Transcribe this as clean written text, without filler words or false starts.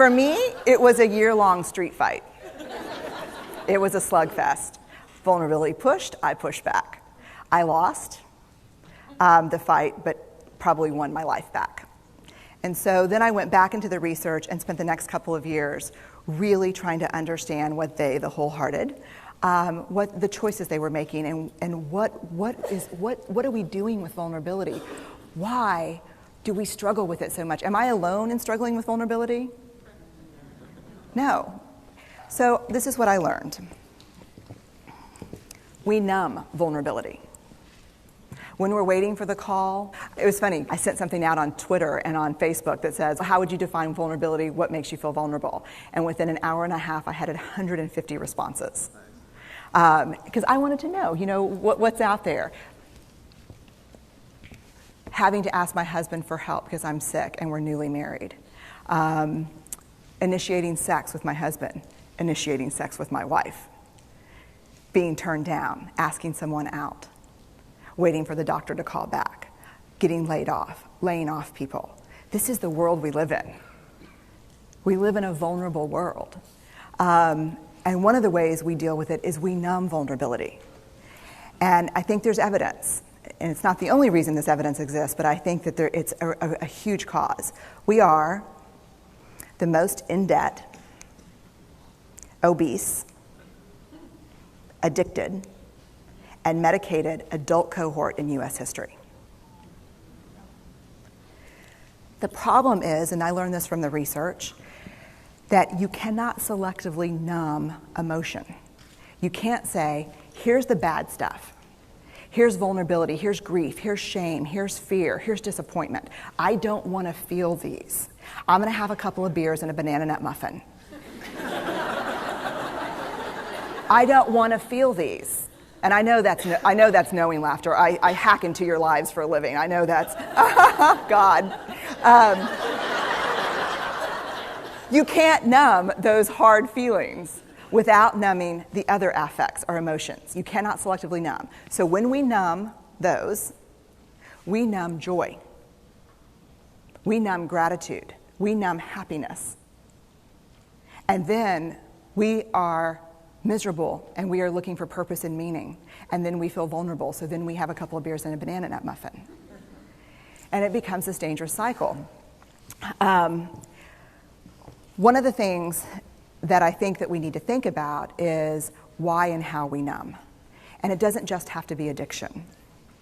For me, it was a year-long street fight. It was a slugfest. Vulnerability pushed, I pushed back. I lost the fight, but probably won my life back. And so then I went back into the research and spent the next couple of years really trying to understand what they, the wholehearted, what the choices they were making, and what are we doing with vulnerability? Why do we struggle with it so much? Am I alone in struggling with vulnerability? No. So this is what I learned. We numb vulnerability. When we're waiting for the call, it was funny, I sent something out on Twitter and on Facebook that says, how would you define vulnerability? What makes you feel vulnerable? And within an hour and a half, I had 150 responses. Because I wanted to know, what's out there. Having to ask my husband for help because I'm sick and we're newly married. Initiating sex with my husband. Initiating sex with my wife. Being turned down. Asking someone out. Waiting for the doctor to call back. Getting laid off. Laying off people. This is the world we live in. We live in a vulnerable world. And one of the ways we deal with it is we numb vulnerability. And I think there's evidence. And it's not the only reason this evidence exists, but I think that it's a huge cause. We are the most in debt, obese, addicted, and medicated adult cohort in U.S. history. The problem is, and I learned this from the research, that you cannot selectively numb emotion. You can't say, here's the bad stuff. Here's vulnerability, here's grief, here's shame, here's fear, here's disappointment. I don't want to feel these. I'm going to have a couple of beers and a banana nut muffin. I don't want to feel these. And I know that's knowing laughter. I hack into your lives for a living. I know that's, God. You can't numb those hard feelings without numbing the other affects or emotions. You cannot selectively numb. So when we numb those, we numb joy. We numb gratitude. We numb happiness. And then we are miserable and we are looking for purpose and meaning. And then we feel vulnerable. So then we have a couple of beers and a banana nut muffin. And it becomes this dangerous cycle. One of the things that I think that we need to think about is why and how we numb. And it doesn't just have to be addiction.